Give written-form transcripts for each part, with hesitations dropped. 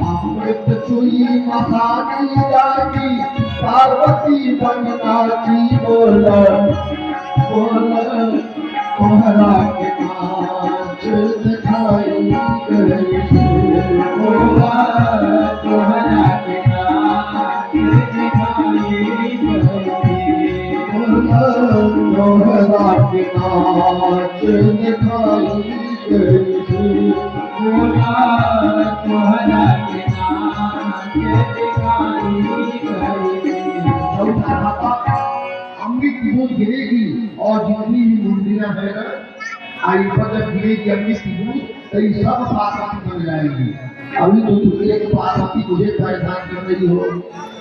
अमृत चुई महानी लागी पार्वती बननाची बोल बोल कोहरा के नाच दिखाई गई बोला कोहरा के नाच दिखाई गई बोला कोहरा के नाच दिखाई गई बोला कोहरा के नाच दिखाई गई। अमृत की बूंद गिरेगी और जितनी भी मुंडियां है ना आई पर जब गिरेगी अमृत की बूंद तो ये सब पार्वती बन जाएंगी। अभी तो तुम एक पार्वती मुझे परेशान कर रही हो,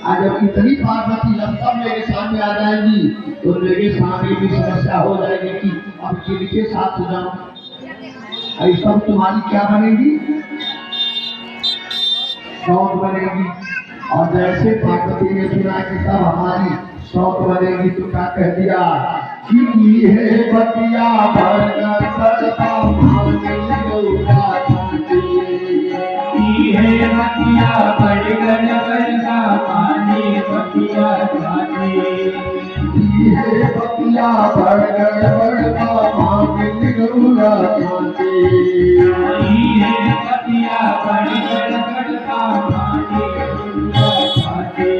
आज जब इतनी पार्वती जब सब मेरे सामने आ जाएंगी तो मेरे सामने भी समस्या हो जाएगी कि अब किनके साथ हो जाऊं। आई सब तुम्हारी क्या बनेगी, शौक बनेगी। और जैसे पार्वती ने सुना कि सब हमारी शौक बनेगी तो क्या कह दिया कि है बतिया भरकर करता भावने गौरा छाती है बतिया भरकर करता पानी बतिया छाती है बतिया भरकर करता भावने गौरा छाती है बतिया भरकर करता पानी गौरा छाती।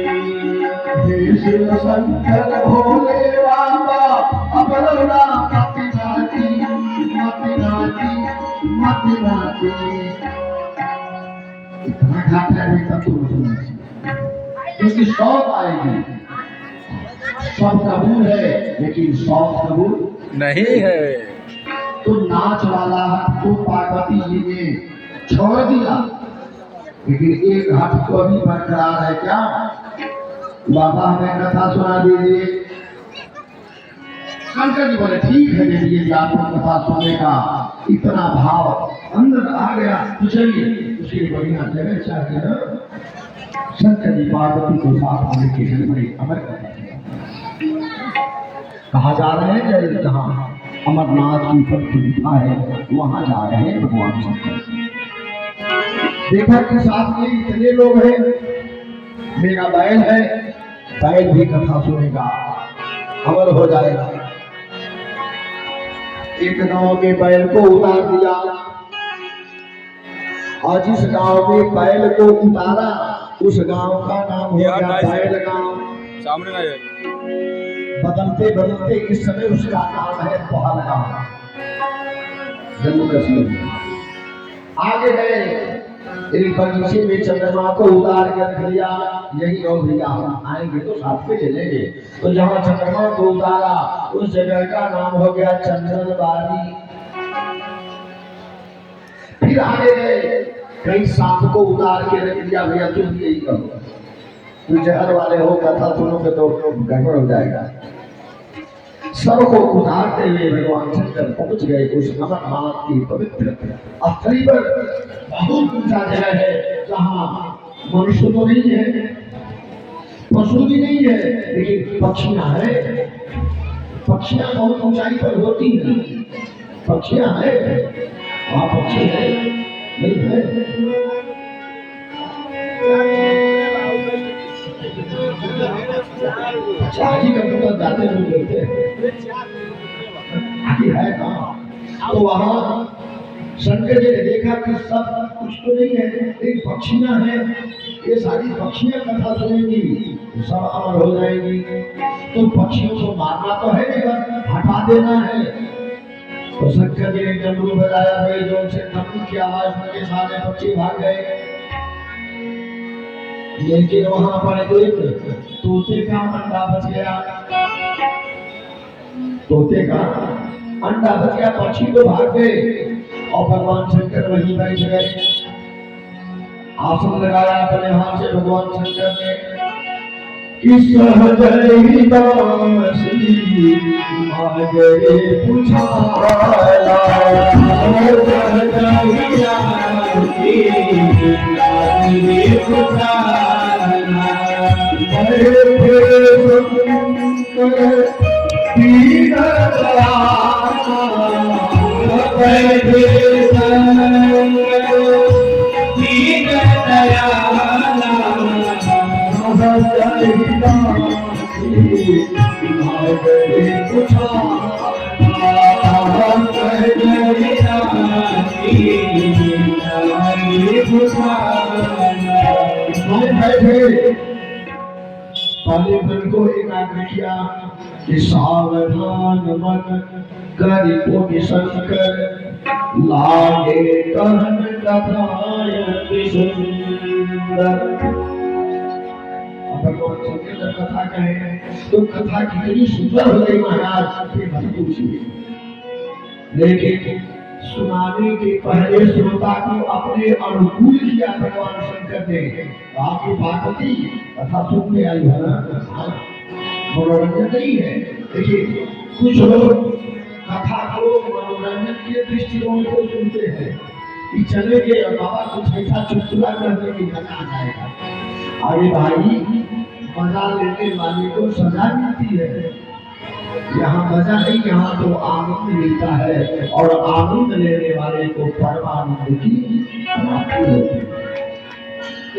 शिव शंकर भोले बाबा अपना मति नाची मति नाची मति नाची। इतना घाटा है तब तो क्योंकि शौक आएगी। सब कबूल है लेकिन शौक कबूल नहीं है। तो नाच वाला तो पार्वती जी ने छोड़ दिया लेकिन एक हाथ को भी बरकरार है क्या। बाबा हमें कथा सुना दीजिए। शंकर जी बोले ठीक है दीजिए आपको कथा सुनने का इतना भाव अंदर आ गया तो चलिए उसके बढ़िया जगह चाहिए ना। शंकर जी पार्वती को साथ आने के लिए बड़ी अमर कथा कहा जा रहे हैं जय जहाँ अमरनाथ की प्रतिष्ठा है वहां जा रहे हैं भगवान शंकर। देखा कि साथ में इतने लोग हैं, मेरा बैल है, बैल भी कथा सुनेगा अमर हो जाएगा। एक गांव में बैल को उतार दिया और जिस गांव में बैल को उतारा उस गांव का नाम हो गया बैल गांव। सामने ना बदलते बदलते इस समय उसका नाम है पहलगाम, जम्मू कश्मीर। आगे गए एक बगीचे में चंद्रमा को उतार के रख लिया, यही और भैया हम आएंगे तो साथ में चलेंगे। तो जहाँ चंद्रमा को उतारा उस जगह का नाम हो गया चंद्रबारी। फिर आगे गए कई सांप को उतार के रख लिया, भैया तुम यही करो, तुम जहर वाले हो कथा सुनोगे तो गड़बड़ हो जाएगा। सबको उतारते हुए भगवान शंकर पहुंच गए उस अमरनाथ की पवित्र स्थली पर। बहुत ऊंचा जगह है जहाँ मनुष्य तो नहीं है, पशु भी नहीं है, लेकिन पक्षियां है। पक्षियां बहुत ऊंचाई पर होती हैं, पक्षियां है वहाँ पक्षी है नहीं है। शादी का तो जाते लोग रहते है कहाँ। तो वहाँ शंकर जी ने देखा कि सब कुछ तो नहीं है, एक पक्षियां हैं, ये सारी पक्षियां कथा सुनेंगी सब अमर हो जाएंगी। तो पक्षियों को मारना तो है नहीं, बस हटा देना है। तो शंकर जी ने डमरू बजाया, बड़े जोर से डमरू की आवाज में सारे पक्षी भाग गए। लेकिन वहां पर एक तोते का अंडा बच गया, तोते का अंडा बच गया, पक्षी तो भाग गए और भगवान शंकर वहीं बैठ गए। आसन लगाया अपने हाथ से भगवान शंकर ने, किस सहजई बांसुरी मांगे पुछाला, पहले मन को एकाग्र किया कि सावधान मन करि पुनि शंकर लागे कहन कथायति सुंदर। भगवान शंकर जब कथा कहे तो कथा कितनी सुंदर हो गई महाराज, फिर मत पूछिए। लेकिन सुनाने के पहले श्रोता को अपने अनुकूल किया भगवान शंकर ने। आपकी पार्वती कथा सुनने आई है ना, मनोरंजन नहीं है। देखिए कुछ लोग कथा को मनोरंजन के दृष्टिकोण से सुनते हैं कि चलेंगे और बाबा कुछ ऐसा चुटकुला करने की मजा आ जाएगा। अरे भाई, मजा लेने वाले को सजा मिलती है। यहाँ मजा नहीं, यहाँ तो आनंद मिलता है और आनंद लेने वाले को परमानंद की प्राप्ति होती है।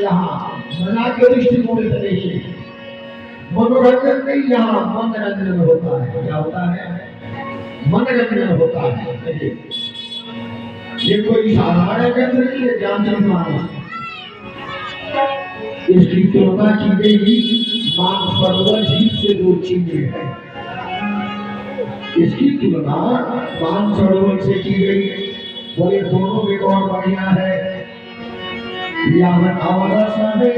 यहाँ मजा के दृष्टिकोण से देखिए, मनोरंजन नहीं, यहाँ मनोरंजन होता है। क्या होता है? मनोरंजन होता है। ये कोई साधारण यंत्र नहीं है, ज्ञान मानो। इसकी तुलना की गई मानसरोवर झील से जो चीजें हैं, इसकी तुलना मानसरोवर से की गई। बोले दोनों में कौन बढ़िया है? यावन अवरस है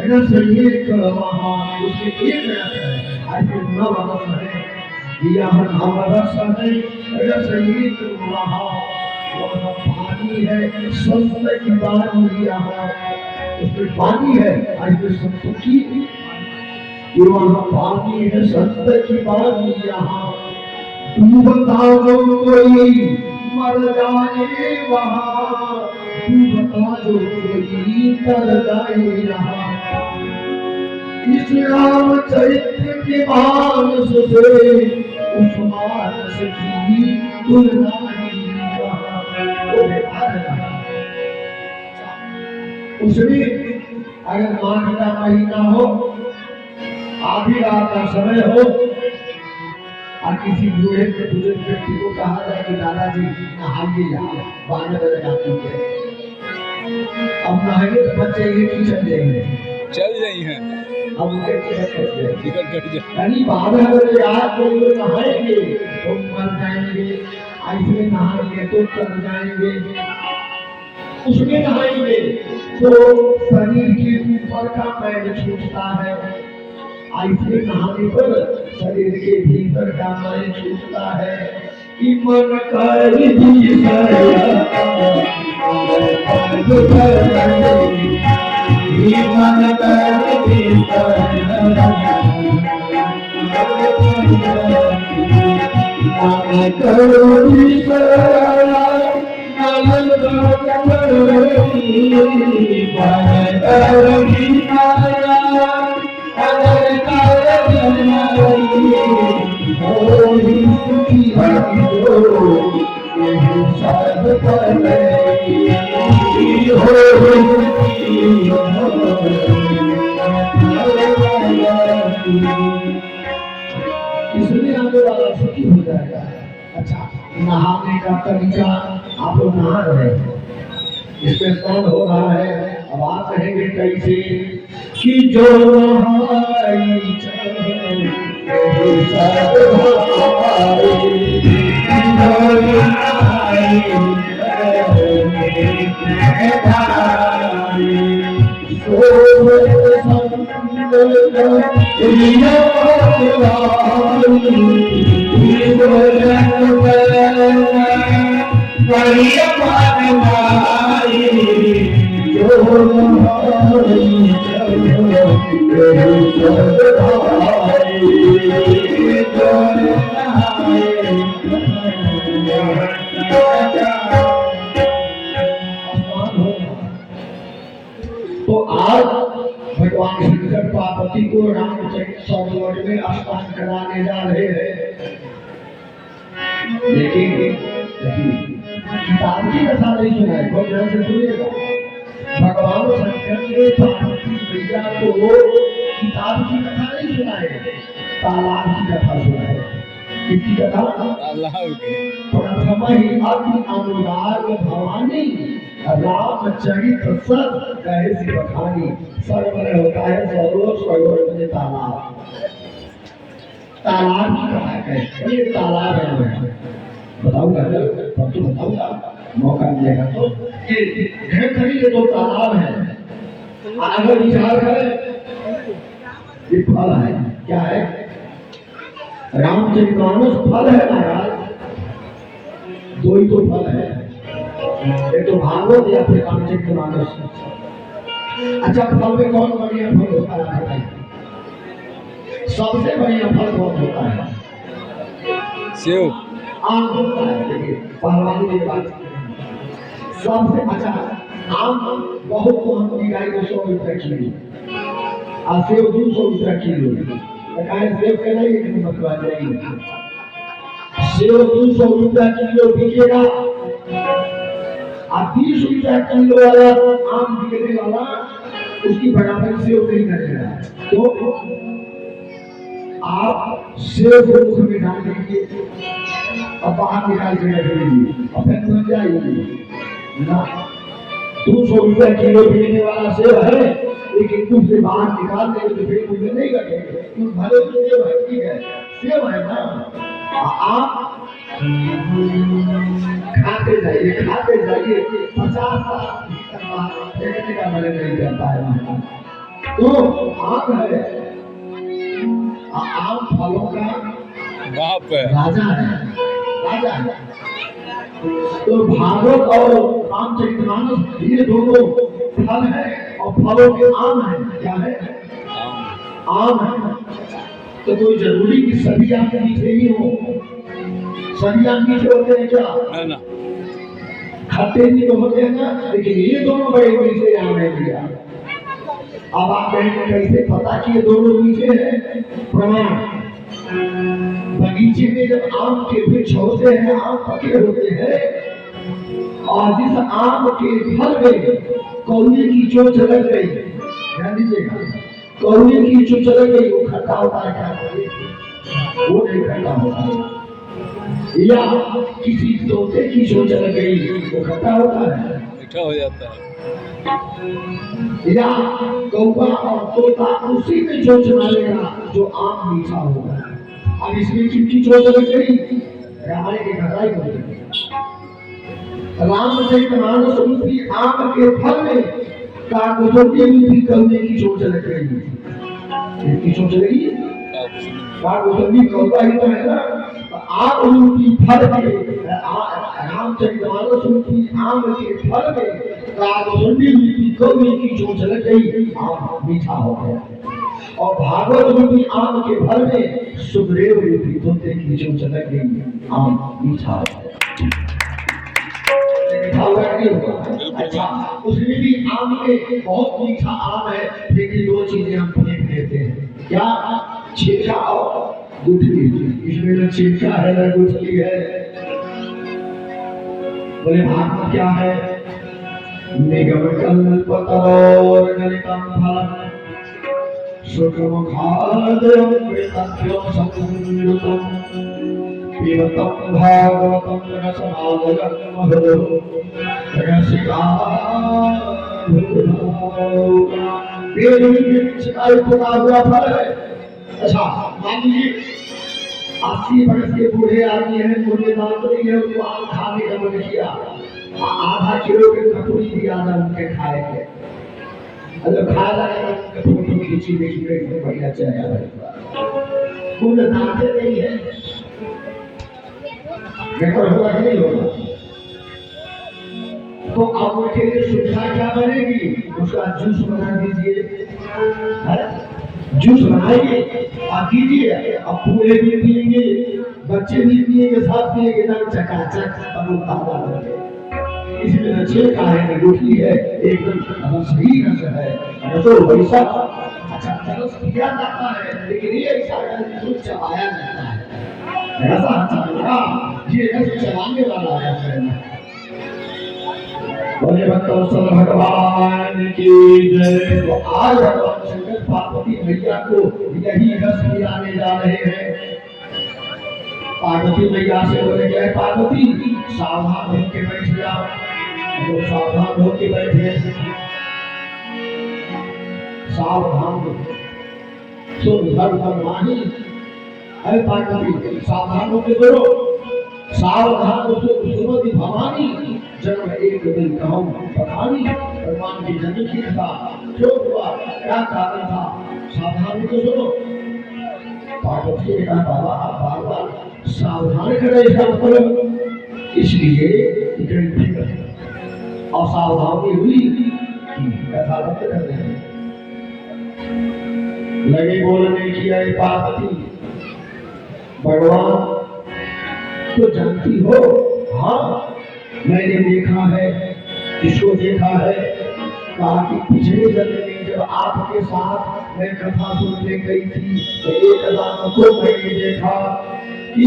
रस एक वहाँ, उसके एक रस है, ऐसे 9 रस है। यावन अवरस है रस एक वहाँ, वहाँ पानी है संत की बानी, यहाँ उसमें पानी है, ऐसे संत की वहाँ पानी है संत की बानी, यहाँ डूबता जो कोई मर जाए वहाँ, डूबता जो कोई तर जाए यहाँ। इस राम चरित्र के मानस से उस मानस की तुलना नहीं वहाँ। उसमें अगर माघ का महीना हो, आधी रात का समय हो और किसी बूढ़े बुजुर्ग व्यक्ति को कहा जाए कि दादाजी नहाइए, यहाँ 12 बजे आती है। अब नहाएंगे तो बच्चे ये नहीं चल जाएंगे, चल जाई हैं। अब उनके टिकट टिकट कट जाए, यानी 12 बजे आज कोई लोग नहाएंगे तो मर जाएंगे, ऐसे नहाएंगे तो चल जाएंगे। उसमें नहाएंगे तो शरीर के ऊपर का मैल छूटता है, ऐसे नहाने पर शरीर के भीतर का मैल छूटता है। कि मन कर दी इसलिए आने वाला सुखी हो जाएगा। अच्छा, नहाने का तरीका आप लोग नहा रहे हैं, इसमें स्नान हो रहा है। अब आप कहेंगे कैसे? कि जो नहाई तो आज भगवान शंकर पार्वती को रामचरित्र सरोवर में स्नान कराने जा रहे हैं। लेकिन किताब की कथा नहीं सुनाए, बहुत ध्यान से सुनिएगा। भगवान शंकर पार्वती मैया को किताब की कथा नहीं सुनाए, तालाब की कथा सुनाए। किसकी कथा? तालाब की। प्रथम ही अति अनुराग भवानी, रामचरित सर कहे सी बखानी। सर में होता है सरोवर, सरोवर में तालाब। तालाब की कथा है, ये तालाब है। बताऊंगा परसों बताऊंगा, मौका मिलेगा तो। ये घर खड़ी ये दो तालाब है, अगर विचार है ये फल है। क्या है? रामचरितमानस फल है महाराज। दो ही तो फल है, एक तो भागवत या फिर रामचरितमानस। अच्छा, फल में कौन बढ़िया फल होता है बताइए? सबसे बढ़िया फल कौन होता है? सेव। आम होता है। देखिए पहलवानी की बात सबसे अच्छा आम बहुत महंगी गाय को 100 रुपया किलो, और सेब 200 रुपया किलो। सेब के नहीं एक मतलब नहीं, सेब 200 रुपया किलो बिकेगा, और 20 रुपया किलो वाला आम बिकने वाला उसकी बराबरी सेब नहीं करेगा। तो आप सेब को मुख में डाल दीजिए और बाहर निकाल के रख लीजिए और फिर बन जाएगी ना। 200 रुपया किलो बिकने वाला सेब है, लेकिन मुंह से बाहर निकाल देंगे तो फिर मुझे नहीं लगेगा, क्यों? भले सेब है, ठीक है, सेब है ना। आप खाते जाइए 50 साल देखने का मन नहीं करता है। तो आम है, आम फलों का बाप है, राजा है, राजा है। तो भागवत और रामचरितमानस ये दोनों फल है, और फलों के आम है। क्या है? आम है। तो कोई जरूरी कि सभी आम मीठे ही हो? सभी आम मीठे होते हैं क्या? ना। खट्टे भी तो होते हैं ना, लेकिन ये दोनों बड़े मीठे आम है भैया। अब आप कहेंगे कैसे पता कि ये दोनों मीठे हैं? प्रमाण, बगीचे में जब आम के वृक्ष होते हैं, आम पके होते हैं, और जिस आम के फल में कौवे की चोंच लग गई, ध्यान दीजिएगा, कौवे की चोंच लग गई, वो खट्टा होता है क्या? वो नहीं खट्टा होता है। या किसी तोते की चोंच लग गई, वो खट्टा होता है, मीठा हो जाता है। या कौवा और तोता उसी में चोंच मारेगा जो आम मीठा होगा। अब इसमें किसकी चोंच लग गई? रामायण की घटाई हो गई। रामचरितमानस रूपी आम के फल में काकोसती रूपी कौवे की चोंच लग गई। किसकी चोंच लगी? काकोसती कौवा ही तो है ना। आम रूपी फल में, रामचरितमानस रूपी आम के फल में काकोसती रूपी कौवे की चोंच लग गई, आम मीठा हो गया। और भागवत रूपी आम के फल में सुग्रीव रूपी तोते की चोंच लग गई, आम मीठा हो गया। अच्छा, उसमें भी आम में बहुत मीठा आम है, लेकिन दो चीजें हम फेंक देते हैं। क्या? छिलका और गुठली। इसमें न छिलका है न गुठली है। बोले भागवत क्या है? निगम कल्पतरोर गलितम फलम सुखमुखादयं कृतज्ञं संयुतम् पिबतं भागवतं रसमालयं महो रसिका वेद में शिकायत होता हुआ फल है। अच्छा, मान लीजिए 80 वर्ष के बूढ़े आदमी हैं, मुझे दांत नहीं है, उनको आम खाने का मन किया, आधा किलो के कटोरी दिया था उनके खाए के। अगर खा जाएगा फोटो खींची देखिए बढ़िया चेहरा है, उन्हें दांते नहीं है, बेहतर होगा कि नहीं होगा? तो अब उनके लिए सुविधा क्या बनेगी? उसका जूस बना दीजिए, जूस बनाइए और दीजिए, अब पूरे भी पिएंगे, बच्चे भी पिएंगे, साथ पिएंगे, एकदम चकाचक और ताजा रहेंगे। इसमें न छिलका है न गुठली है, एकदम सही रस है। तो वैसा अच्छा रस पिया जाता है, लेकिन ये ऐसा दूध चबाया जाता है, ऐसा अच्छा ये रस चबाने वाला है। बोले भक्तों सब भगवान की जय। तो आज भगवान शंकर पार्वती मैया को यही रस पिलाने जा रहे हैं। पार्वती मैया से बोले गए पार्वती सावधान होके बैठ जाओ। वो सावधान होके बैठे, सावधान सुन धर्म माही। अरे पार्वती सावधान होके बोलो, सावधान सुमति भवानी जन्म एक दिन कहूँ पठानी। भगवान की जन्म की था, क्यों हुआ, क्या कारण था, सावधान होके सुनो। पार्वती ने कहा बाबा आप बार बार सावधान करें इसका मतलब, इसलिए असावधानी हुई कथा बंद कर दें। लगे बोलने की आई पार्वती भगवान तो जानती हो, हाँ मैंने देखा है। किसको देखा है, कहा कि पिछले जन्म में जब आपके साथ मैं कथा सुनने गई थी तो एक राम को मैंने देखा कि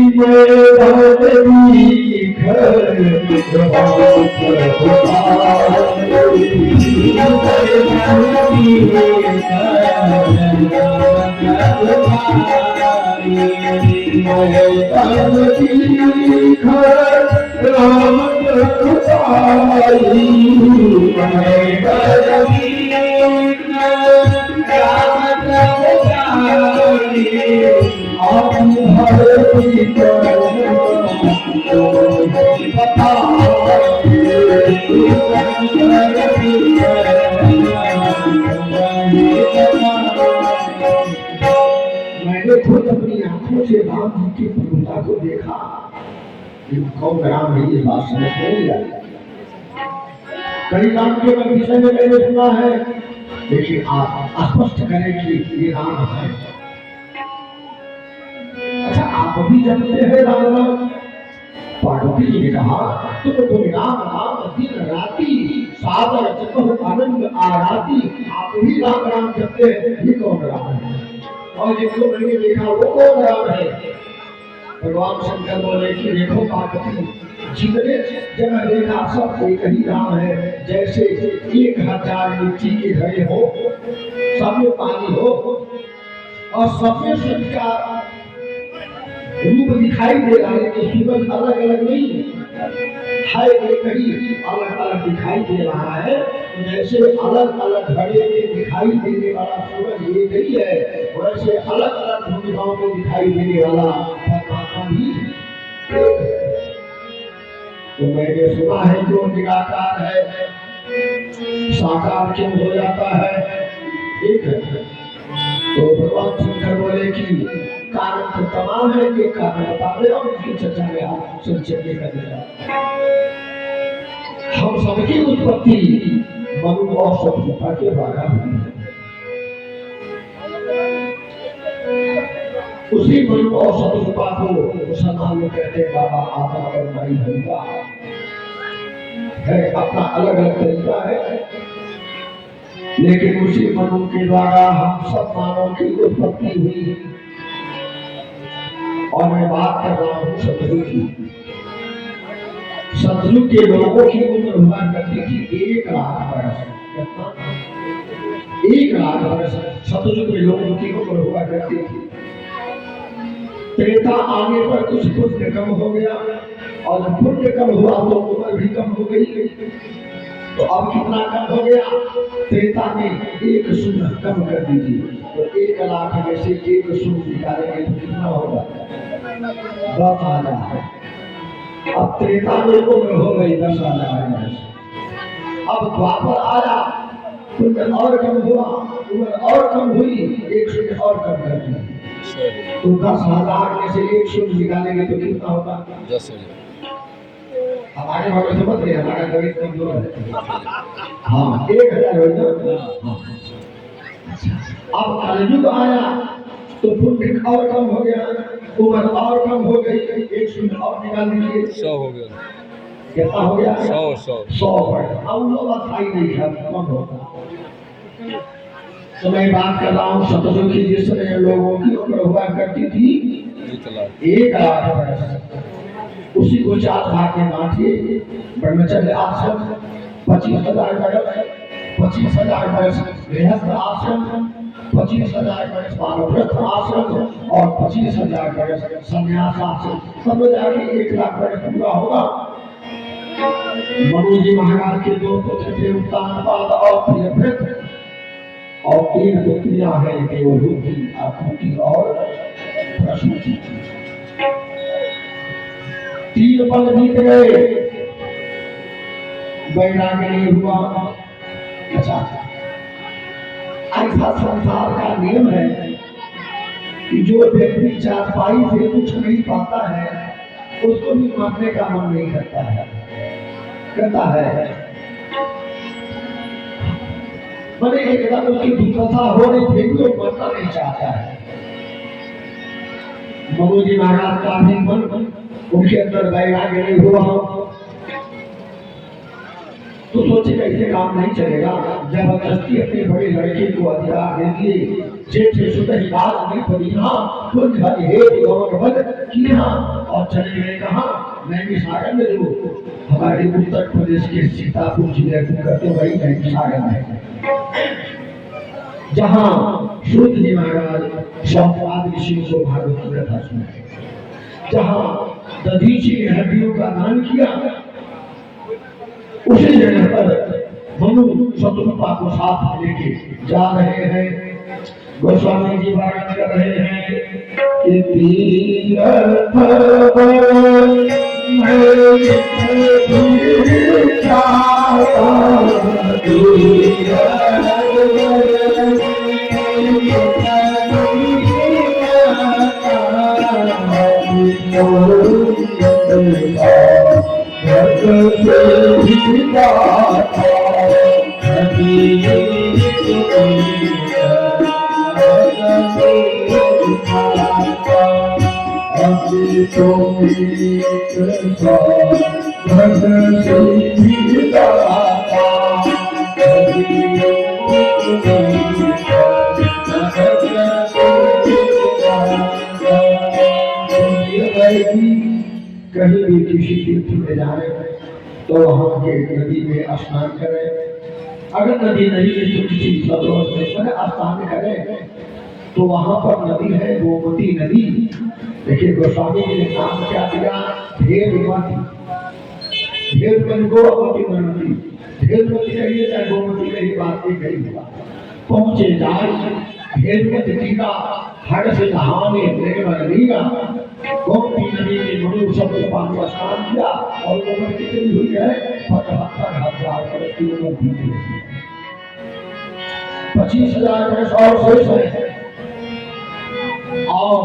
मैंने खुद अपनी आंखों से राम जी की प्रभुता को देखा। कौन राम है ये बात समझ नहीं आई। कई राम के विषय में मैंने सुना है, लेकिन आप स्पष्ट करें कि ये राम है। अच्छा आप भी जानते हैं राम राम। पार्वती जी ने कहा तुम राम राम दिन राति सागर चतुर आनंद आराती। आप भी राम राम जपते हैं, ये कौन राम है? और जिनको मैंने देखा वो कौन राम है? भगवान शंकर बोले कि देखो पार्वती जितने जगह देखा सब एक ही राम है। जैसे 1000 मिट्टी के घड़े हो, सब में पानी हो और सब में सबका रूप दिखाई दे रहा है, लेकिन सूरज अलग अलग नहीं है, एक ही अलग अलग दिखाई दे रहा है। जैसे अलग अलग घड़े में दिखाई देने वाला सूरज एक ही है, वैसे अलग अलग भूमिकाओं में दिखाई देने वाला परमात्मा भी एक है। तो मैंने सुना है जो निराकार है साकार क्यों हो जाता है, एक है। तो भगवान शंकर बोले कि कारण तो तमाम है, एक कारण बता रहे और उसकी चर्चा में आप संक्षेप में कर देगा। हम सबकी उत्पत्ति मनु और सतपुड़ा के द्वारा हुई है। उसी मनु और सतपुड़ा को मुसलमान लोग कहते हैं बाबा आदम और माई हवा है, अपना अलग अलग तरीका है, लेकिन उसी मनु के द्वारा हम सब मानव की उत्पत्ति हुई। और मैं बात कर रहा हूँ सतयुग की। सतयुग के लोगों की उम्र हुआ करती थी 1 लाख वर्ष। 1 लाख वर्ष सतयुग में लोगों की उम्र हुआ करती थी। त्रेता आने पर कुछ पुण्य कम हो गया, और जब पुण्य कम हुआ तो उम्र भी कम हो गई। तो अब कितना कम हो गया? त्रेता में 1 शून्य कम कर दीजिए, तो 1 लाख में से 1 शून्य निकालेंगे तो कितना होगा? 10,000। अब त्रेता में उम्र हो गई 10,000। अब द्वापर आया, पुण्य और कम हुआ, उम्र और कम हुई, 1 शून्य और कम कर दिया, तो 10,000 में से 1 शून्य निकालेंगे तो कितना होगा? 10,000। हमारे वहां में समझ रहे, हमारा गणित कमजोर है। हाँ 1,000 हो ना। अब कलयुग आया तो पुण्य और कम हो गया, उम्र और कम हो गई, 1 शून्य और निकाल दीजिए, 100 हो गया। कितना हो गया? 100 बढ़। अब लोग अस्थाई नहीं है, कम होगा। तो मैं बात कर रहा हूँ सतयुग की, जिसमें लोगों की उम्र हुआ करती थी 1 लाख वर्ष। उसी को 4 भाग में बांटिए। ब्रह्मचर्य आश्रम 25,000 वर्ष, 25,000 वर्ष गृहस्थ आश्रम, 25,000 वर्ष वानप्रस्थ आश्रम और 25,000 वर्ष संन्यास आश्रम, सब जाके 1 लाख वर्ष पूरा होगा। मनु जी महाराज के 2 पुत्र थे, उत्तानपाद और प्रियव्रत, और 3 पुत्रियां हैं, देवहूति, आकृति और प्रसूति। 3 पल बीत गए, वैराग्य नहीं हुआ। अच्छा, ऐसा संसार का नियम है कि जो व्यक्ति चारपाई से कुछ नहीं पाता है, उसको भी मरने का मन नहीं करता है। मैंने एकदम उसकी दुर्दशा हो रही फिर भी वो मरना नहीं चाहता है। मनु जी महाराज का भी मन, उनके अंदर वैराग्य नहीं हुआ, तो सोचे कैसे काम नहीं चलेगा। जबरदस्ती अपने बड़े लड़के को अधिकार दे दिए, जेठ से सुध ही बात नहीं पड़ीना, कुछ हे गौरवध किया और चले गए कहाँ, नैमिषारण्य में, जो हमारे उत्तर प्रदेश के सीतापुर जिले को कहते वही नैमिषारण्य है, जहाँ सूत जी महाराज शौनकादि ऋषियों को भागवत की कथा सुनाए, जहाँ दधीची ने हड्डियों का दान किया, उसी जगह पर मनु शत्रुपा को साथ लेके जा रहे हैं। गोस्वामी जी वर्णन कर रहे हैं कि तीरथ कहीं भी किसी तीर्थ में जाए तो वहां के नदी में स्नान करें। अगर नदी नहीं है तो किसी सरोवर में स्नान करें, तो वहां पर नदी है गोमती नदी। देखिए गोस्वामी जी ने नाम क्या दिया, भेदमती। भेदमती गोमती नदी, भेदमती कहिए चाहे गोमती कहिए, बात एक ही हुआ। पहुंचे जाए भेदमती जी का हर से नहाने लीगा, गोमती नदी में मनु शब्द पानी का स्नान किया और उम्र कितनी हुई है, 75,000 किलोमीटर, 25,000 वर्ष और शेष है। और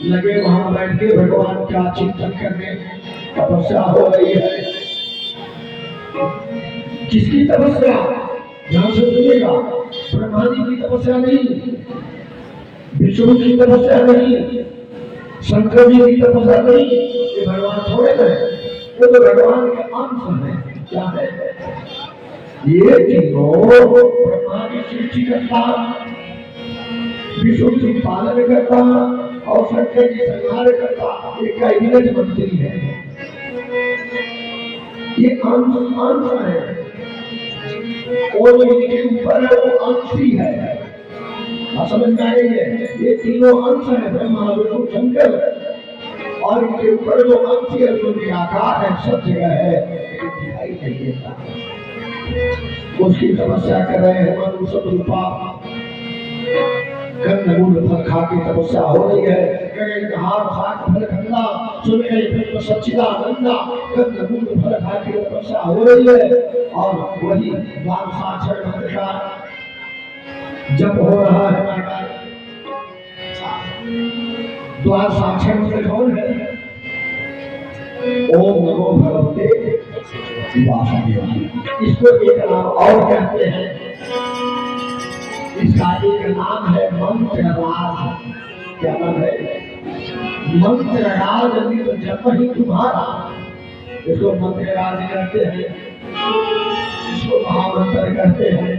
लगे वहां बैठ के भगवान का चिंतन करने, तपस्या हो रही है। किसकी तपस्या? ध्यान से सुनिएगा, ब्रह्मा जी की तपस्या नहीं, विष्णु की तपस्या नहीं, शंकर जी की तपस्या नहीं, ये भगवान थोड़े हैं, ये तो भगवान के अंश हैं। क्या है ये? तीनों ब्रह्मा जी सृष्टि करता, विष्णु जी पालन करता और शंकर जी संहार करता, ये कैबिनेट मंत्री है, ये अंश है, और इनके ऊपर वो अंश ही है। समझ में आएंगे, ये तीनों अंश है, ब्रह्मा विष्णु शंकर, और इनके ऊपर जो अंश है जो निराकार है, सब जगह है, दिखाई नहीं देता। उसकी तपस्या कर रहे हैं मनु शत्रुपा, कंदमूल फल खा के तपस्या हो रही है। फल खंदा सुन के सच्चिदानंदा, कंदमूल फल खा के तपस्या हो रही है। और वही द्वार साक्षर मंत्र का जप हो रहा है। द्वार साक्षर मंत्र कौन है? ओम नमो भगवते वासुदेवाय। इसको एक नाम और कहते हैं, इसका एक नाम है मंत्र राज। क्या नाम है? मंत्र राज। जप ही तुम्हारा, इसको मंत्र राज कहते हैं, इसको महामंत्र कहते हैं।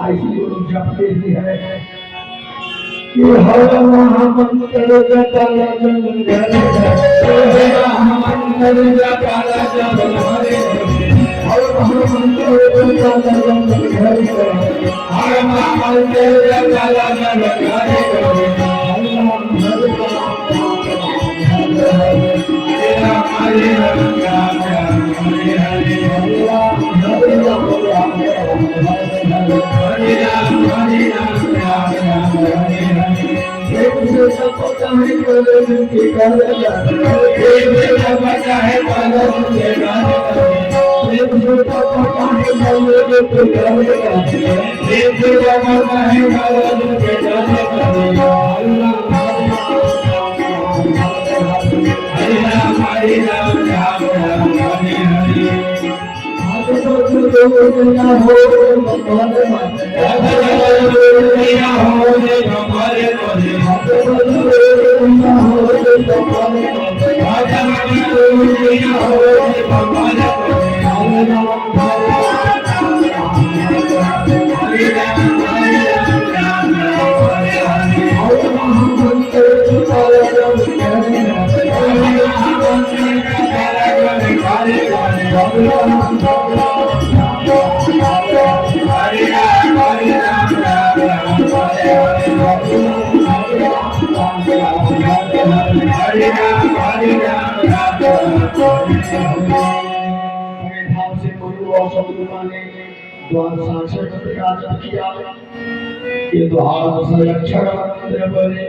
ऐसी लोग जपते भी है कि हर महामंत्र जपल जंगल, हर महामंत्र जपल जंगल, हर द्वार साक्षर किया ये द्वार संरक्षण मंत्र बने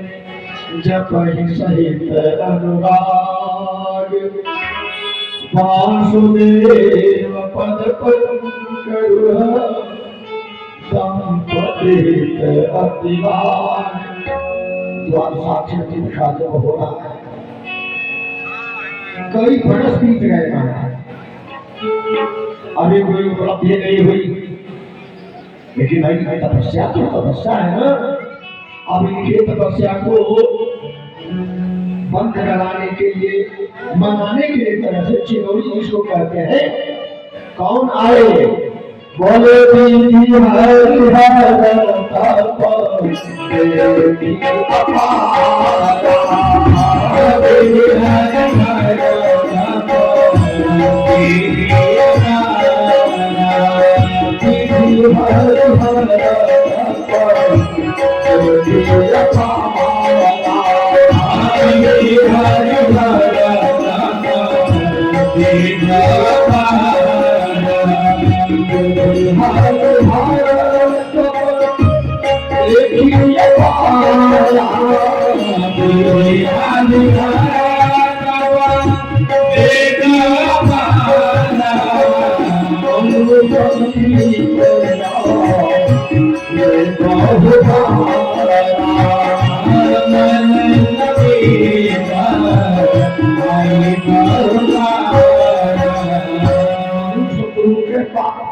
जप ही सहित अनुराग वासुदेव पद पंकज संपत्ति अतिवान द्वार साक्षर की दिखा जब हो रहा है कई बरस बीत गए महाराज अभी कोई उपलब्धि नहीं हुई लेकिन भाई तपस्या तो तपस्या है ना। अब इनके तपस्या को बंद कराने के लिए मनाने के लिए तरह से चिरौरी इसको कहते हैं। कौन आए बोले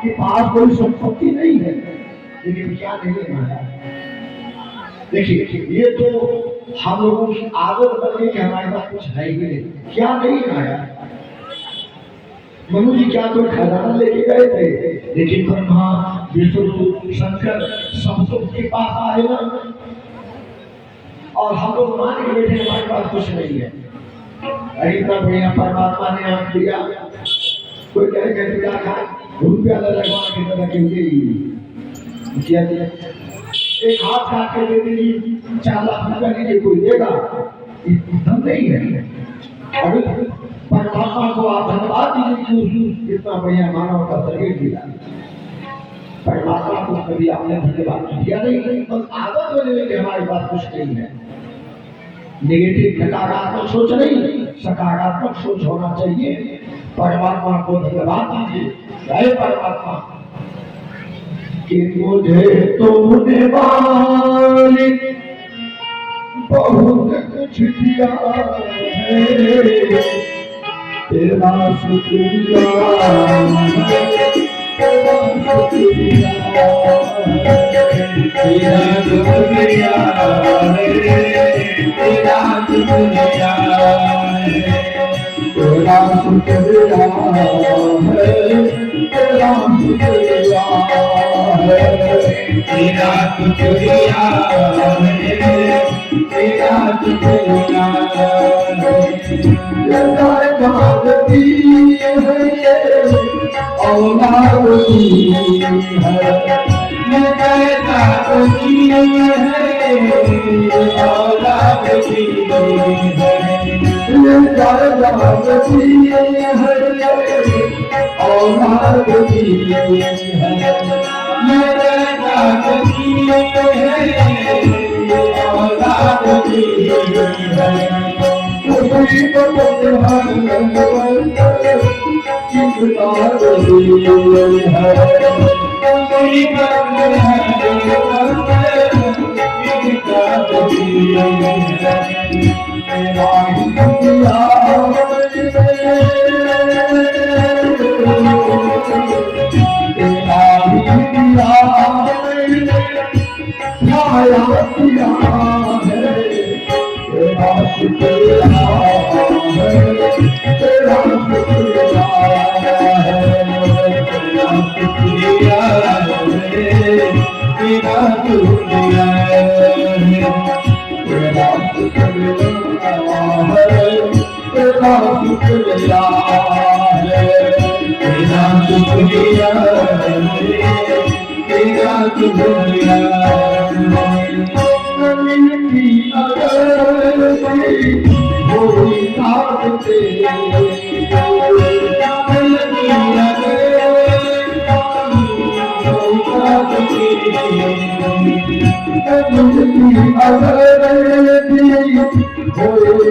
के पास कोई संपत्ति नहीं है लेकिन क्या नहीं है। देखिए ये तो हम लोगों की आदत बन गई कि हमारे पास कुछ है ही नहीं। क्या नहीं आया मनु जी क्या तो खजाना लेके गए थे लेकिन ब्रह्मा विष्णु शंकर सब तो उसके पास आए ना और हम लोग मान के बैठे हमारे पास कुछ नहीं है। अरे तब भैया परमात्मा ने आंख दिया कोई कहे कि पीड़ा खाए रुपया लगवा के तरह के क्या दिया एक हाथ काट के दे दी 4 लाख रुपया लीजिए कोई देगा इतना नहीं है। अरे परमात्मा को आप धन्यवाद दीजिए कि इतना बढ़िया मानव का शरीर दिया। परमात्मा को कभी आपने धन्यवाद दिया नहीं बस आदत बने हुई कि हमारे पास कुछ नहीं है। नेगेटिव नकारात्मक सोच नहीं सकारात्मक सोच होना चाहिए। परमात्मा को धन्यवाद दीजिए। जय परमात्मा कि मुझे तुमने वाली बहुत कुछ दिया है तेरा शुक्रिया तेरा शुक्रिया तेरा शुक्रिया तेरा शुक्रिया तेरा शुक्रिया तेरा शुक्रिया तेरा शुक्रिया तेरा शुक्रिया औलाद की है, ये कहता की है, औलाद की है, ये जायदाद की है, औलाद की है, ये जायदाद की है, औलाद की है। उसी को हर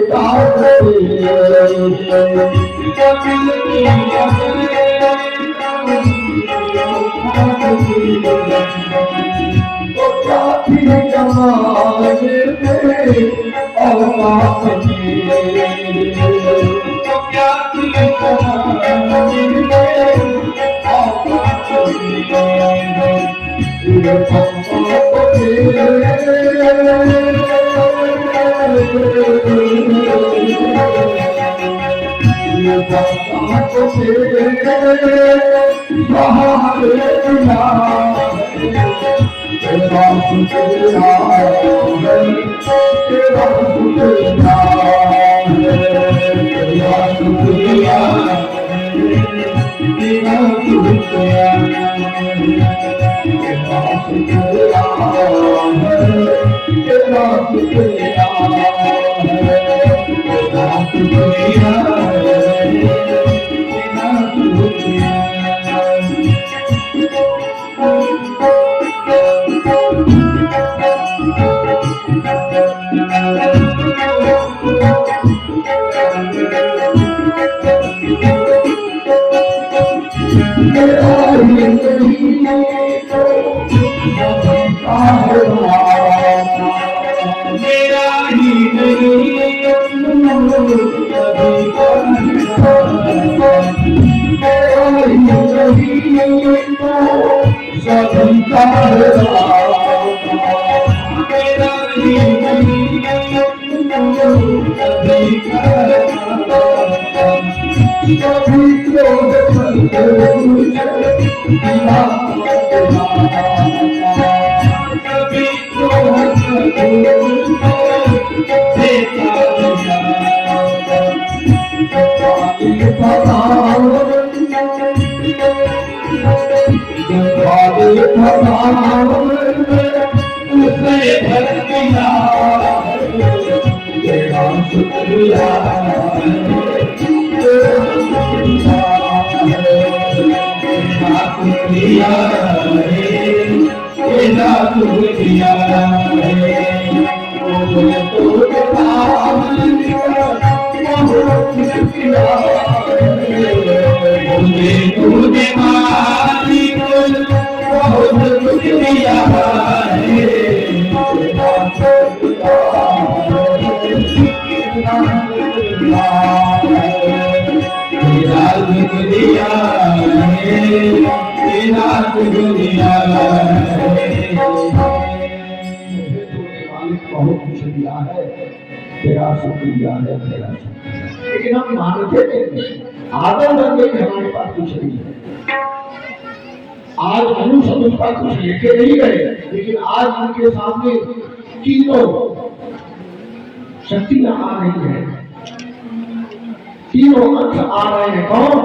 किताब है, उसी बहुत कुछ दिया है, तेरा शुक्रिया है, तेरा शुक्रिया। लेकिन हम मानते नहीं, आदर करके भी हमारे पास कुछ नहीं है। आज मनुष्य उसका कुछ लेके नहीं गए, लेकिन आज उनके सामने तीनों शक्तियां आ रही है, तीनों अंश आ रहे हैं। कौन?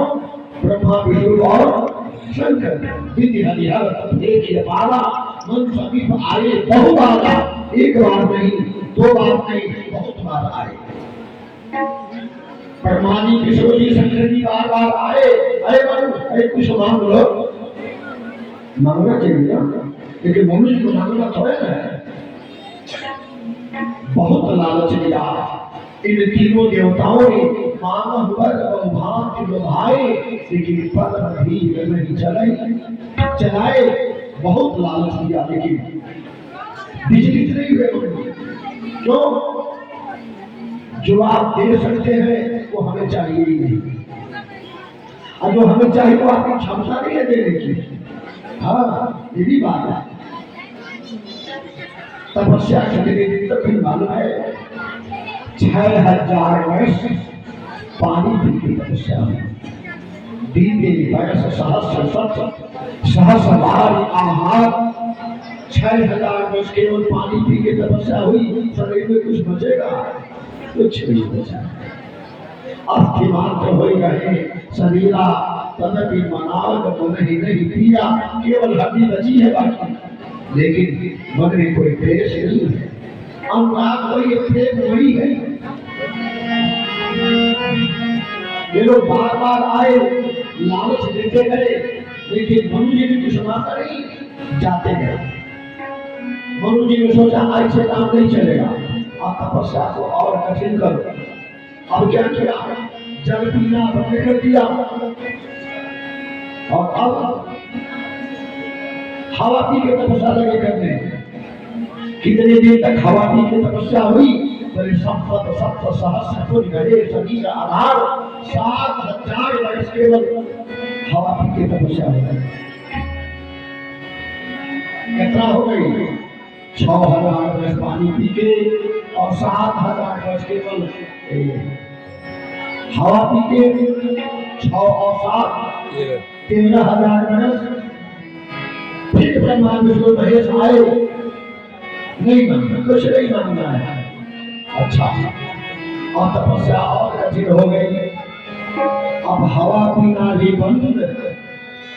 ब्रह्मा, विष्णु और शंकर विधि हरिहर देखिए बाबा मन समीप आए बहु बारा, एक बार नहीं दो बार नहीं बहुत बार आए। परमानी किशोर जी शंकर जी बार बार आए, अरे मनु अरे कुछ मांग लो, मांगना चाहिए ना, लेकिन मनु जी को मांगना थोड़ा है। बहुत लालच लिया इन तीनों देवताओं ने, मानव वर्ग भांति लोभाए, लेकिन पल भी नहीं चलाए। बहुत लालच लिया लेकिन विचलित नहीं हुए। क्यों? जो आप दे सकते हैं वो हमें चाहिए ही नहीं, और जो हमें चाहिए वो आपकी क्षमता नहीं है देने की। हाँ ये भी बात है। तपस्या कितने दिन तक भी मालूम है, 6000 वर्ष पानी पी की तपस्या हुई। दीपे वर्ष सहस्र सत सहस्र बार आहार, 6000 वर्ष केवल पानी पी के तपस्या हुई। शरीर में कुछ बचेगा? कुछ नहीं बचा। अस्थिमान तो हो गए शरीरा, तदपि मनाग मन ही नहीं पिया, केवल हड्डी बची है बाकी, लेकिन मन में कोई प्रेस नहीं है। अनुराग वही प्रेम वही है। ये लोग बार बार आए, लालच देते गए, लेकिन मनु जी ने कुछ मांगा नहीं, जाते गए। मनु जी ने सोचा आज से काम नहीं चलेगा, अब तपस्या को और कठिन करो। अब क्या किया? जल पीना बंद कर दिया, और अब हवा पी के तपस्या लगे करने। कितने दिन तक हवा पी के तपस्या हुई? बोले सप्त सप्त सहस्र गए शरीर आधार, 7000 वर्ष केवल हवा पी के तपस्या हो गई। कितना हो गई? 6000 वर्ष पानी पी के और 7000 वर्ष केवल हवा पी के, 6 और 7 13,000 वर्ष। फिर ब्रह्मा विष्णु महेश आए, नहीं मानना, कुछ नहीं मानना है। अच्छा, और तपस्या और कठिन हो गई। अब हवा पीना भी बंद।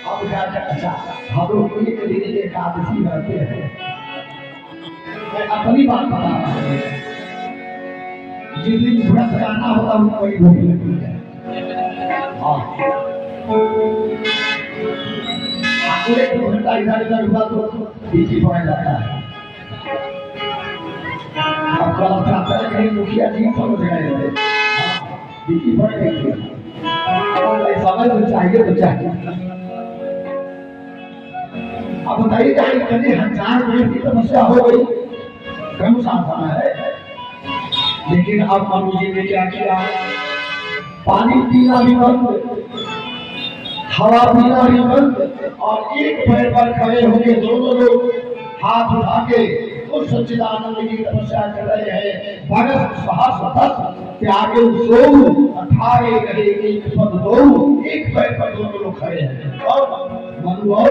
अब क्या अच्छा, हम लोग एक दिन एकादशी रहते हैं। मैं अपनी बात बता रहा हूँ, जिस दिन व्रत करना होता है कोई भूख लगती है। एक 2 घंटा इधर उधर हुआ तो बीच पड़ जाता है। अब कल चाहता है कहीं मुखिया जी समझ गए थे, बीच पड़ गई थी। समझ तो चाहिए तो चाहिए। अब बताइए कि इतने 1000 वर्ष की तपस्या हो गई, कम साधना है। लेकिन अब मनु जी ने क्या किया? पानी पीना भी बंद, हवा पीना भी बंद, और एक पैर पर खड़े होकर दोनों लोग हाथ उठा के उस सच्चिदानंद की तपस्या कर रहे हैं। भगत सहस्र त्यागे सो 18 गए एक पद दो, एक पैर पर दोनों लोग खड़े हैं। और मनु और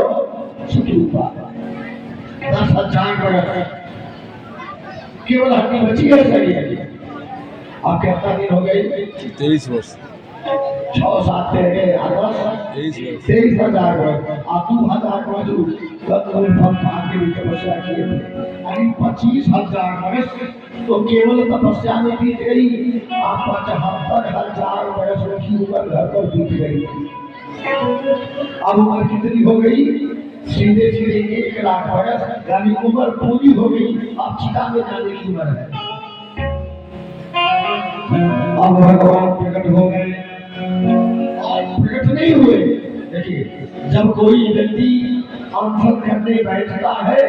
शत्रुपा 10,000 वर्ष केवल हड्डी बची है शरीर। अब कितना दिन हो गई? 23 वर्ष 6 7 23,000 वर्ष। 2000 वर्ष तपस्या किए थे, यानी 25,000 वर्ष तो केवल तपस्या में बीत गई। 75,000 वर्ष की उम्र घर पर बीत गई। अब उम्र कितनी हो गई? सीधे सीधे 1 लाख वर्ष, यानी उम्र पूरी हो गई। अब चिता में जाने की उम्र है। अब भगवान प्रकट हो गए और प्रकट नहीं हुए। देखिए, जब कोई व्यक्ति अवसर करने बैठता है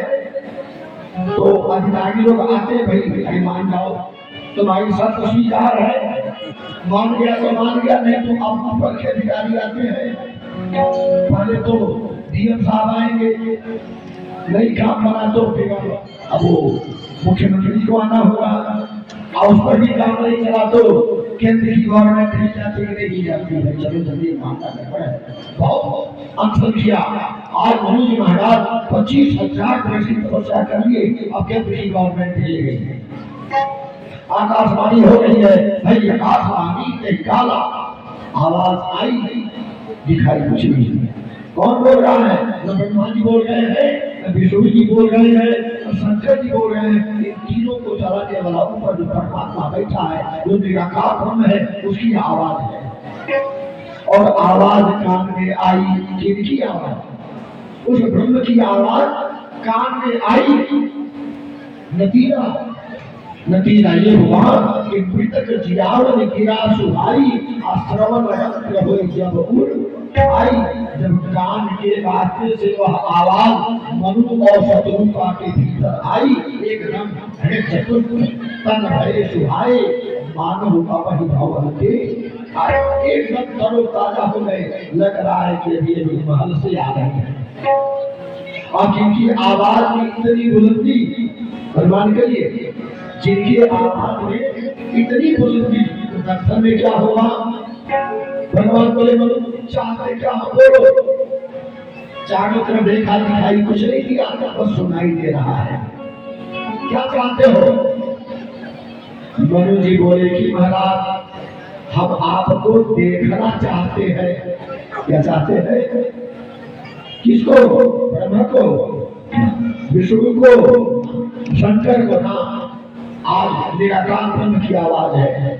तो अधिकारी लोग आते हैं, भाई मान जाओ, तुम्हारी शर्त स्वीकार है। मान गया तो मान गया, नहीं तो अब ऊपर के अधिकारी आते हैं। पहले तो डीएम साहब आएंगे, नहीं काम बना तो फिर अब वो मुख्यमंत्री को आना होगा, और उस पर भी काम नहीं चला तो केंद्र की गवर्नमेंट नहीं जाती कि नहीं जाती है। चलो जल्दी मामला है बहुत अनशन किया। आज मनु जी महाराज 25,000 वर्ष की तपस्या कर लिए, अब केंद्र की गवर्नमेंट ले गई। आकाशवाणी हो गई है, भाई आकाशवाणी के काला आवाज आई नहीं, दिखाई कुछ नहीं। कौन बोल रहा है? न ब्रह्मा जी बोल रहे हैं, न विष्णु जी बोल रहे हैं, न शंकर जी बोल रहे हैं। इन तीनों को चलाने वाला ऊपर जो परमात्मा बैठा है, जो निराकार ब्रह्म है, उसकी आवाज है। और आवाज कान में आई, किनकी आवाज? उस ब्रह्म की आवाज कान में आई। नतीजा ये हुआ कि मृतक जियावन गिरा सुहाई, आश्रवण यंत्र हो जब उड़ आई। जब कान के रास्ते से वह आवाज मनु और शत्रुपा के भीतर आई, एकदम चतुर्थ तन भय सुहाए, मानव का वही भवन के एकदम तरोताजा हो गए। लग रहा है कि अभी महल से आ गए हैं। और जिनकी आवाज में इतनी बुलंदी, अनुमान करिए, जिनकी आवाज में इतनी बुलंदी, तो दर्शन में क्या होगा? भगवान बोले मनु चाहते क्या हो? बोलो। चारों तरफ देखा दिखाई कुछ नहीं दिया, बस सुनाई दे रहा है। क्या चाहते हो? मनु जी बोले कि महाराज हम आपको देखना चाहते हैं। क्या चाहते हैं? किसको? ब्रह्मा को, विष्णु को, शंकर को ना। आज निराकार ब्रह्म की आवाज है।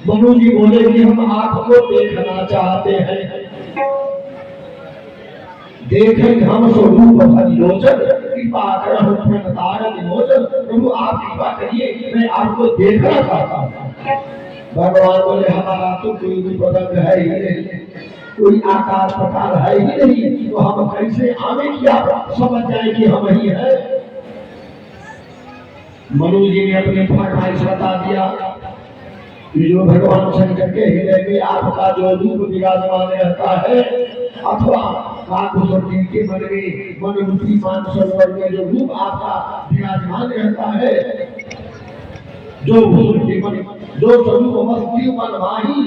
मनु जी बोले कि हम आपको देखना चाहते हैं। देखें हम स्वरूप भजलोचन, कृपा करहु प्रणतार विमोचन। प्रभु आप कृपा करिए, मैं आपको देखना चाहता हूँ। भगवान बोले हमारा तो कोई भी पदंग है ही नहीं, कोई आकार प्रकार है ही नहीं, तो हम कैसे आवे कि आप समझ जाए कि हम ही है। मनु जी ने अपने फरमाइश बता दिया, जो भगवान शंकर के हृदय में आपका जो रूप विराजमान रहता है, अथवा काकुसुर के मन में मन रूपी मान सरोवर में जो रूप आपका विराजमान रहता है, जो जो स्वरूप मस्ती मनवाही,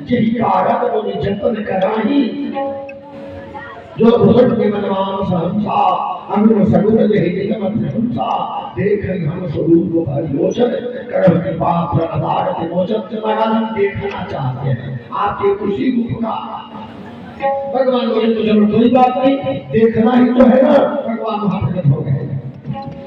यही कारण वो जतन कराही। जो भुजट के मनवान सहंसा, अग्र सगुन यही निगम प्रशंसा। देख हम स्वरूप भजलोचन, करह कृपा प्रणतार विमोचन। हम देखना चाहते हैं आपके उसी रूप का। भगवान बोले तो चलो कोई बात नहीं, देखना ही तो है ना। भगवान वहां प्रकट हो गए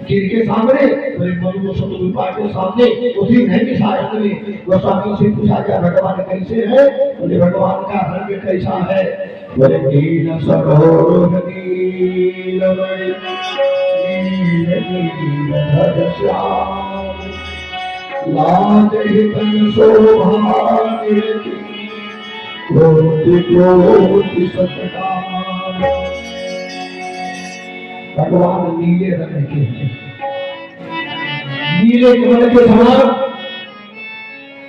किनके सामने? बोले मनु शत्रुपा के सामने। उसी नहीं की सायत में गोस्वामी से पूछा गया भगवान कैसे है? बोले भगवान का रंग कैसा है? बोले नील सरोवर नीलमणि नील नील श्याम, लाज तन शोभा निरखी, कोटि कोटि सत्कार। भगवान नीले रंग के हैं, नीले कमल के समान।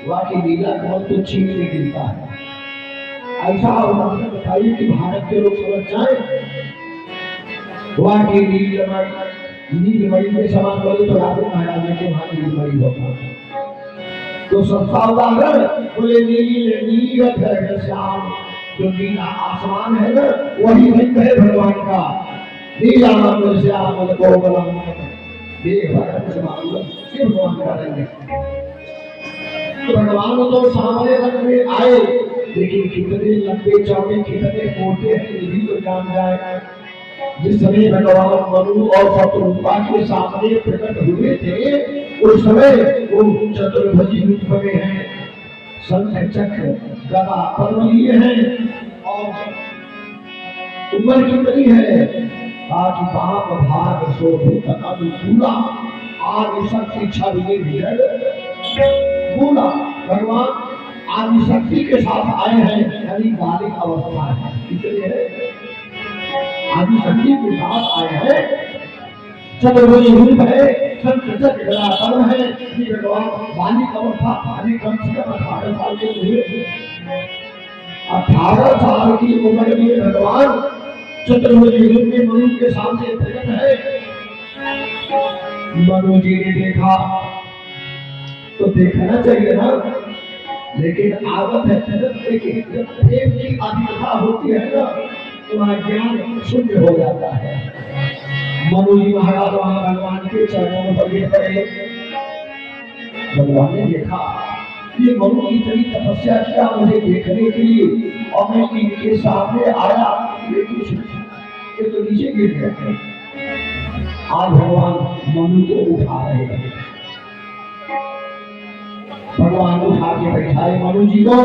वाकई नीला कमल तो छीन में गिरता है। ऐसा उदाहरण बताइए कि भारत के लोग समझ जाए। वाकई नीलमणि के समान बोले तो राजा महाराजा के वहां नीलमणि होता। तो सस्ता उदाहरण बोले नील नील श्याम, जो नीला आसमान है ना, वही रंग है भगवान का। नीला मंगल श्याम कोमलम देह भगत समागम, ये भगवान का रंग है। तो भगवान तो सामने रंग में आए, लेकिन कितने लंबे चौड़े कितने मोटे हैं ये भी तो जान जाए। जिस समय भगवान मनु और शत्रुपा के सामने प्रकट हुए थे, उस समय वो चतुर्भुज रूप में हैं, शंख चक्र गदा पद्म लिए हैं। और उम्र कितनी है? आदि पाप भाग शोभित अनुकूला, आदि शक्ति छवि विजय पूरा। भगवान आदि शक्ति के साथ आए हैं, यानी बालिक अवस्था है। कितने है? आदि शक्ति के साथ आए हैं, चतुर्भुज रूप है, शंख चक्र गदा पद्म है। ये भगवान बालिक अवस्था, बालिक कम से कम 18 साल के हुए। 18 साल की उम्र में भगवान चतुर्भुज रूप में मनु के सामने प्रकट है। मनु जी ने देखा तो देखना चाहिए ना, लेकिन आदत है लेकिन जब प्रेम की अधिकता होती है ना, तो ज्ञान शून्य हो जाता है। मनु जी महाराज वहां भगवान के चरणों में गिर पड़े। भगवान ने देखा ये मनु इतनी तपस्या किया मुझे देखने के लिए, और मैं इनके सामने आया, ये कुछ ये तो नीचे गिर गया। आज भगवान मनु को उठा रहे हैं। भगवान उठा के बैठाए मनु जी को,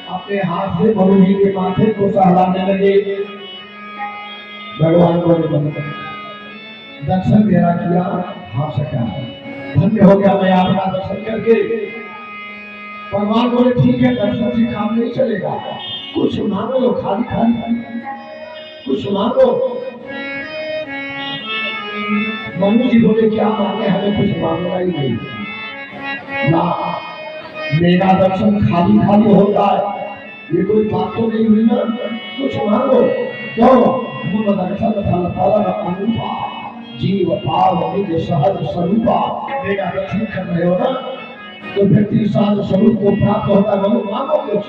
अपने हाथ से मनु जी के माथे को सहलाने लगे। भगवान बोले दर्शन मेरा किया, हाँ सका, धन्य हो गया मैं आपका दर्शन करके। भगवान बोले ठीक है, दर्शन से काम नहीं चलेगा, कुछ मांगो लो, खाली खाली कुछ मांगो। मनु जी बोले क्या मांगे, हमें कुछ मांगना ही नहीं ना, मेरा दर्शन खाली खाली होता है, ये कोई बात तो नहीं हुई ना, कुछ मांगो। तो दर्शन फल फल अनुपा जीव पाव निज सहज स्वरूपा, मेरा दर्शन कर रहे हो ना, तो व्यक्ति सहज स्वरूप को प्राप्त होता है। मांगो कुछ,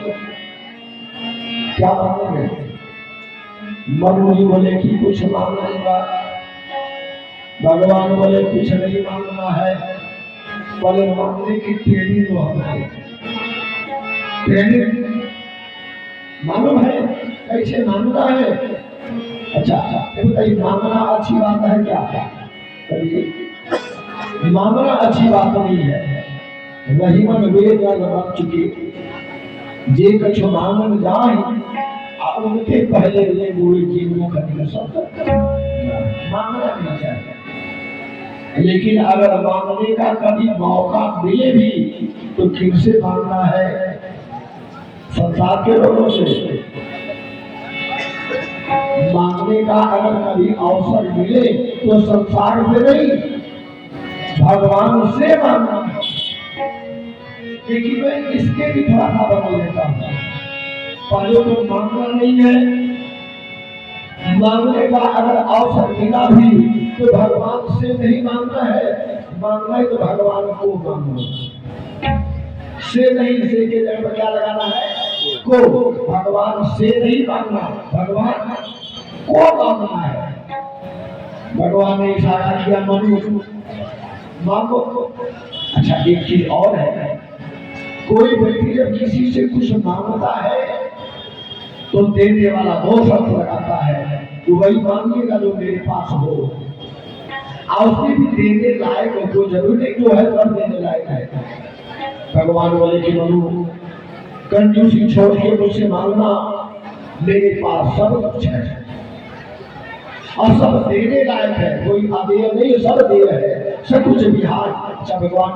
क्या मांगोगे? मनु जी बोले कि कुछ मांगूंगा। भगवान बोले कुछ नहीं मांगना है, बोले मांगने की ट्रेनिंग दो हमें। ट्रेनिंग मालूम है कैसे मांगना है? अच्छा ये बताइए, मांगना अच्छी बात है क्या? मांगना अच्छी बात नहीं है, वही मन वेद रख चुके जे कछु मांगन जाए, उनके पहले वे बुरे जीवों का निकल मांगना नहीं चाहिए। लेकिन अगर मांगने का कभी मौका मिले भी तो किससे मांगना है? संसार के लोगों से। मांगने का अगर कभी अवसर मिले तो संसार से नहीं, भगवान से मांगना। लेकिन मैं इसके भी थोड़ा सा बदल लेता हूँ। पहले तो मांगना नहीं है, मांगने का अगर अवसर मिला भी तो भगवान से नहीं मांगना है, मांगना है तो भगवान को मांगना से नहीं। से के जगह पर क्या लगाना है? को। भगवान से नहीं मांगना, भगवान को मांगना है। भगवान ने इशारा किया मनु मांगो। अच्छा एक चीज और है, कोई व्यक्ति जब किसी से कुछ मांगता है तो देने वाला दो शर्त लगाता है, तो वही मांगेगा जो मेरे पास हो, और उसने भी देने लायक हो, जो जरूर नहीं जो है सब देने लायक है। भगवान बोले कि मनु कंजूसी छोड़ के मुझसे मांगना, मेरे पास सब कुछ है और सब देने लायक है, कोई अदेय नहीं, सब देय है, सब कुछ बिहार। अच्छा भगवान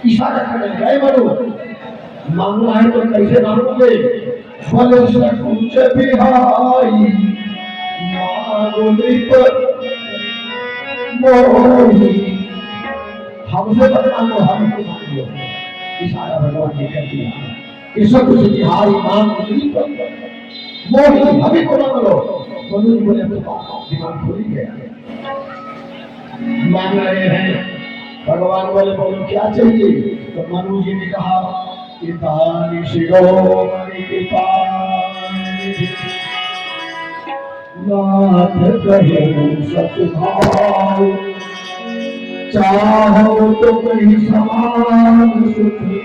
इशारा कर गए मनु मांगना है तो कैसे मांगोगे? बोले सब कुछ बिहारी मांगो मोही, हमसे मांगो, हमसे मांगो। इशारा भगवान ने कर दिया कि सब कुछ बिहारी मांगो मोही, हमें को मांग लो। मनु बोले दिमाग खुल गया, मांग रहे हैं। भगवान बोले बोलो क्या चाहिए? तो मनु जी ने कहा कि तानी शिरोमणि कृपानिधि नाथ कहे सतभाव, चाहो तो कहीं समान सुखी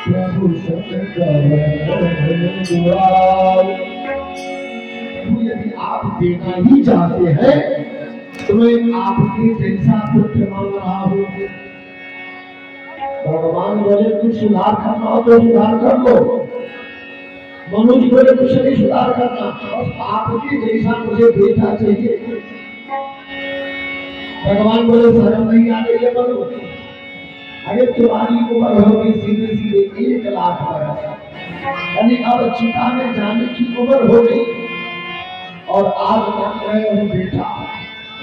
प्रभु सत यदि आप देना ही चाहते हैं तो मैं आपके जैसा पुत्र मांग रहा हूँ। भगवान बोले कुछ सुधार करना हो तो सुधार कर लो। मनु जी बोले कुछ नहीं सुधार करना, बस आपके जैसा मुझे बेटा चाहिए। भगवान बोले शर्म नहीं आ रही है मनु? अगर तुम्हारी उम्र होगी सीधे सीधे 1 लाख वर्ष, यानी अब चिता में जाने की उम्र हो गई और आज मांग रहे हो बेटा।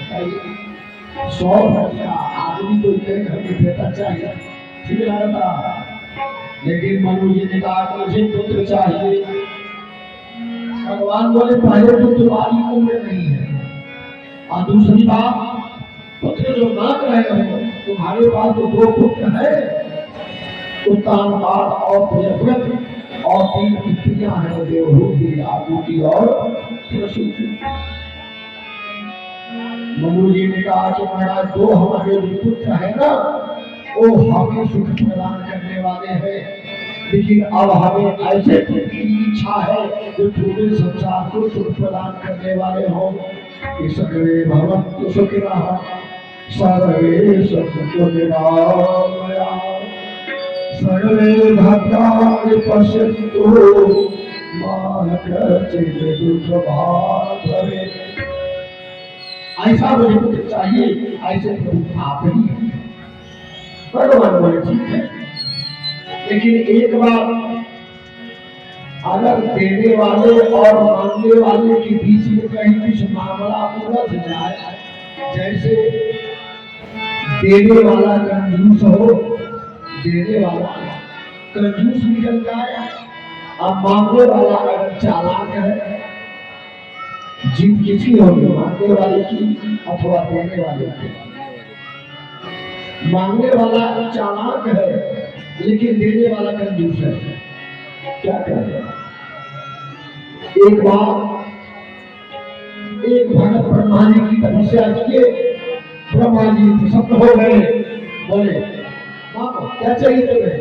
100 वर्ष का आदमी को इतने घर में बेटा चाहिए, ठीक लगता। लेकिन मनु जी ने कहा मुझे पुत्र चाहिए। भगवान बोले पहले तो तुम्हारी उम्र नहीं है, और दूसरी बात पुत्र जो मांग रहे हो तुम्हारे पास तो 2 पुत्र है, उत्तानपाद और प्रियव्रत, और 3 पुत्रियां हैं, देवहूति, आहुति और प्रसूति। मनु जी ने कहा कि महाराज 2 हमारे जो पुत्र है ना वो हमें सुख प्रदान करने वाले हैं, लेकिन अब हमें ऐसे की इच्छा है जो पूरे संसार को सुख प्रदान करने वाले हो। सगरे भवन्तु सुखिनः सर्वे सन्तु निरामया सर्वे भद्राणि पश्यन्तु मा कश्चित् दुःखभाग् भवेत्। ऐसा मुझे चाहिए, ऐसे प्रभु आप ही हैं। भगवान बोले ठीक है, लेकिन एक बार अगर देने वाले और मांगने वाले के बीच में कहीं कुछ मामला उलझ जाए, जैसे देने वाला कंजूस हो, देने वाला कंजूस निकल जाए, अब मांगने वाला अगर चालाक है, जीत किसी होगी, मांगने वाले की अथवा देने वाले की। मांगने वाला चालाक है लेकिन देने वाला कंजूस है, क्या करें। एक बार एक भगत ब्रह्मा जी की तपस्या किए, ब्रह्मा जी प्रसन्न हो गए, बोले मानो क्या चाहिए तुम्हें।